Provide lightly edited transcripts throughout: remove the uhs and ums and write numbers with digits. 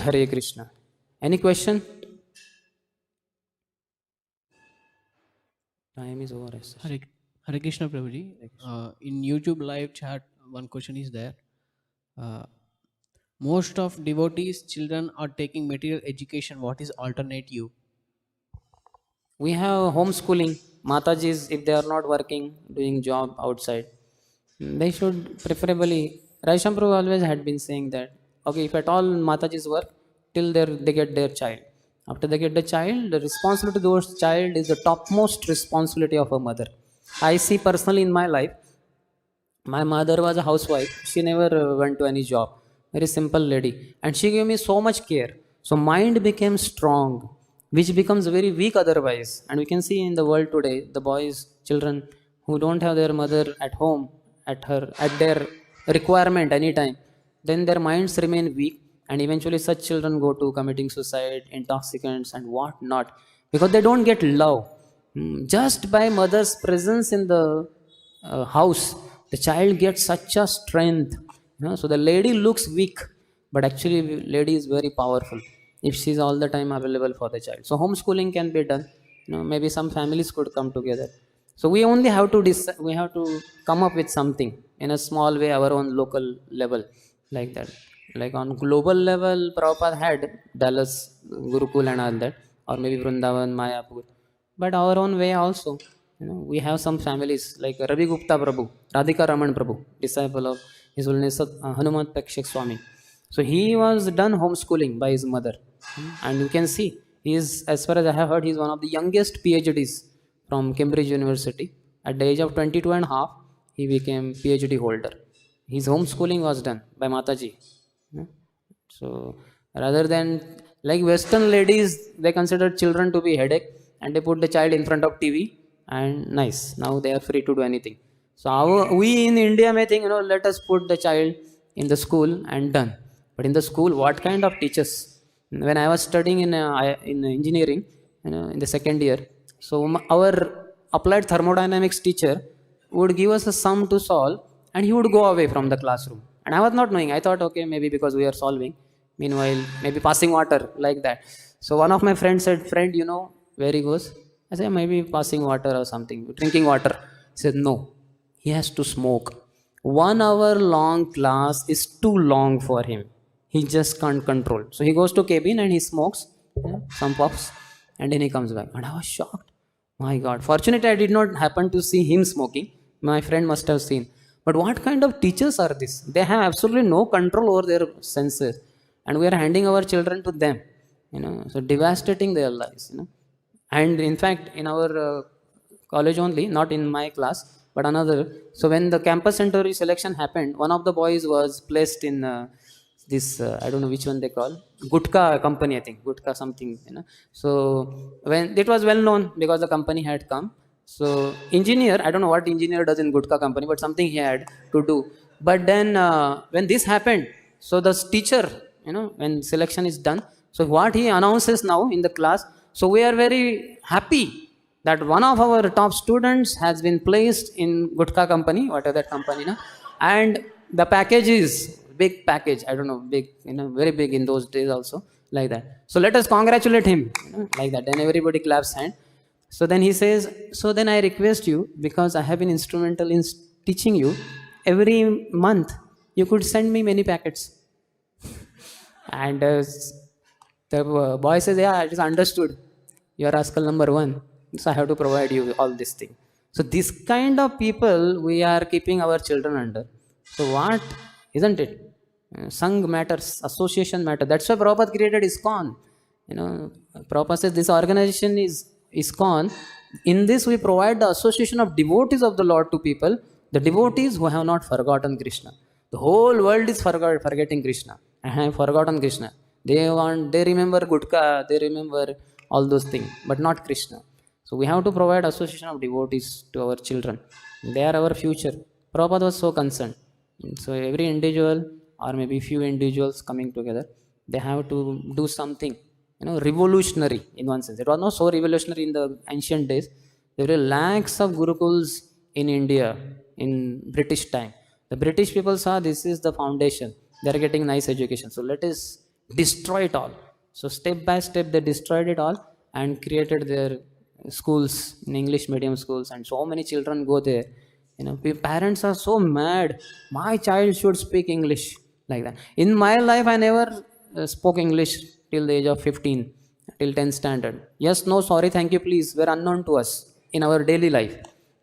Hare Krishna. Any question? Time is over. Sir. Hare Krishna Prabhuji. In YouTube live chat, one question is there. Most of devotees' children are taking material education. What is alternative? We have homeschooling. Matajis, if they are not working, doing job outside, they should preferably. Raisham Prabhu always had been saying that, okay, if at all Matajis work, till they get their child. After they get the child, the responsibility towards child is the topmost responsibility of a mother. I see personally in my life, my mother was a housewife. She never went to any job. Very simple lady. And she gave me so much care. So mind became strong, which becomes very weak otherwise. And we can see in the world today, the boys, children who don't have their mother at home, at their requirement anytime, then their minds remain weak. And eventually such children go to committing suicide, intoxicants and what not. Because they don't get love. Just by mother's presence in the house, the child gets such a strength. So the lady looks weak, but actually lady is very powerful if she is all the time available for the child. So homeschooling can be done. Maybe some families could come together. So we only have to we have to come up with something in a small way, our own local level, like that. Like on global level, Prabhupada had Dallas, Gurukul and all that, or maybe Vrindavan, Mayapur. But our own way also, we have some families like Ravi Gupta Prabhu, Radhika Raman Prabhu, disciple of His Holiness Hanuman Pakshik Swami. So he was done homeschooling by his mother. And you can see, he is, as far as I have heard, he is one of the youngest PhDs from Cambridge University. At the age of 22 and a half, he became PhD holder. His homeschooling was done by Mataji. So rather than, like Western ladies, they consider children to be headache and they put the child in front of TV and nice. Now they are free to do anything. So we in India may think, let us put the child in the school and done. But in the school, what kind of teachers? When I was studying in engineering, in the second year, so our applied thermodynamics teacher would give us a sum to solve and he would go away from the classroom. And I was not knowing. I thought, okay, maybe because we are solving. Meanwhile, maybe passing water, like that. So one of my friends said, friend, where he goes? I said, maybe passing water or something, drinking water. He said, no, he has to smoke. 1 hour long class is too long for him. He just can't control. So he goes to cabin and he smokes some puffs and then he comes back. And I was shocked. My God. Fortunately, I did not happen to see him smoking. My friend must have seen. But what kind of teachers are this? They have absolutely no control over their senses. And we are handing our children to them. So devastating their lives. And in fact, in our college only, not in my class, but another. So when the campus interview selection happened, one of the boys was placed in this, I don't know which one they call, Gutka company, I think, Gutka something. So when it was well known because the company had come. So engineer, I don't know what engineer does in Gutka company, but something he had to do. But then when this happened, so the teacher, when selection is done, so what he announces now in the class, so we are very happy that one of our top students has been placed in Gutka company, whatever that company, and the package is big package. I don't know, big, very big in those days also, like that. So let us congratulate him, like that. Then everybody claps hand. So then he says, so then I request you, because I have been instrumental in teaching you, every month you could send me many packets. And the boy says, yeah, it is understood. You are rascal number 1. So I have to provide you all this thing. So this kind of people we are keeping our children under. So what, isn't it? Sangh matters, association matters. That's why Prabhupada created ISKCON. Prabhupada says this organization is ISKCON. In this we provide the association of devotees of the Lord to people, the devotees who have not forgotten Krishna. The whole world is forgetting Krishna and have forgotten Krishna. They remember Gutka, they remember all those things, but not Krishna. So we have to provide association of devotees to our children. They are our future. Prabhupada was so concerned. So every individual or maybe few individuals coming together, they have to do something, revolutionary in one sense. It was not so revolutionary in the ancient days. There were lakhs of gurukuls in India in British time. The British people saw this is the foundation. They are getting nice education. So let us destroy it all. So step by step they destroyed it all and created their schools in English medium schools, and so many children go there. Parents are so mad, my child should speak English, like that. In my life I never spoke English till the age of 15, till 10th standard. Yes, no, sorry, thank you, please were unknown to us in our daily life.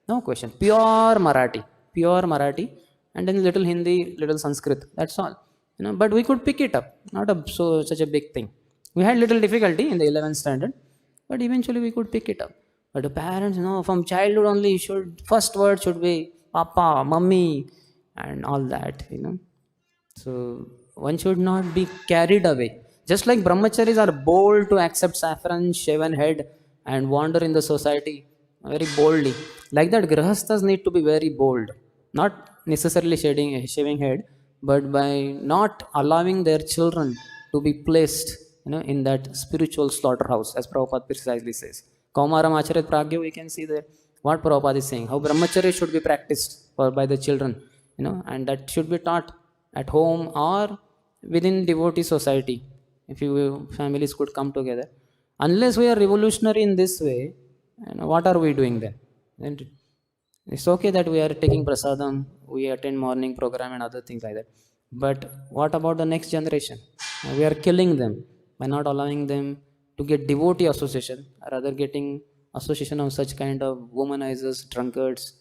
No question. Pure Marathi, and then little Hindi, little Sanskrit. That's all. But we could pick it up. Not such a big thing. We had little difficulty in the 11th standard, but eventually we could pick it up. But the parents, from childhood only, should first word should be papa, mummy, and all that. So one should not be carried away. Just like brahmacharis are bold to accept saffron, shaven head, and wander in the society very boldly. Like that, grahasthas need to be very bold. Not necessarily shaving head, but by not allowing their children to be placed, in that spiritual slaughterhouse, as Prabhupada precisely says. Kaumaram Acharit Pragya, we can see that what Prabhupada is saying, how brahmacharya should be practiced by the children, and that should be taught at home or within devotee society, if you families could come together. Unless we are revolutionary in this way, what are we doing then? And it's okay that we are taking prasadam, we attend morning program and other things like that. But what about the next generation? We are killing them by not allowing them to get devotee association, rather getting association of such kind of womanizers, drunkards.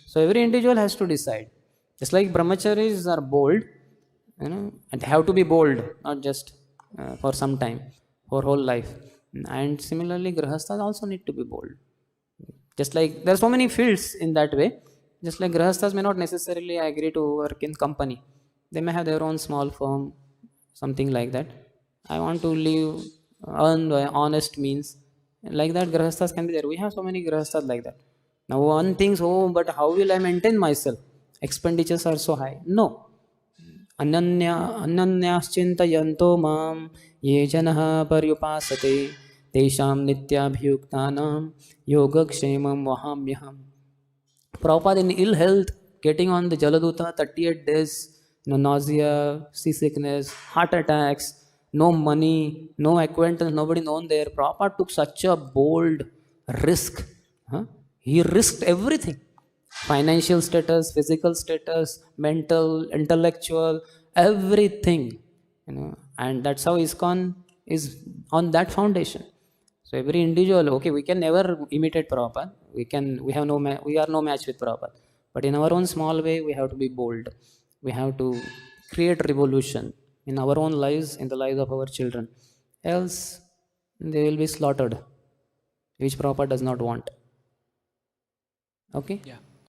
So every individual has to decide. Just like brahmacharis are bold, and they have to be bold, not just for some time, for whole life. And similarly, grahasthas also need to be bold. Just like there are so many fields in that way. Just like grahasthas may not necessarily agree to work in company. They may have their own small firm, something like that. I want to live, earn by honest means. Like that, grahasthas can be there. We have so many grahasthas like that. Now one thinks, oh, but how will I maintain myself? Expenditures are so high. No. अनन्याश्चिन्तयन्तो मां ये जनः पर्युपासते तेषां नित्याभियुक्तानां योगक्षेमं वहाम्यहम्. Prabhupada in ill health, getting on the Jaladuta, 38 days, nausea, seasickness, heart attacks, no money, no acquaintance, nobody known there. Prabhupada took such a bold risk. He risked everything: financial status, physical status, mental, intellectual, everything. And that's how ISKCON is on that foundation. So every individual, okay, we can never imitate Prabhupada. We are no match with Prabhupada. But in our own small way, we have to be bold. We have to create revolution in our own lives, in the lives of our children. Else, they will be slaughtered, which Prabhupada does not want. Okay? Yeah.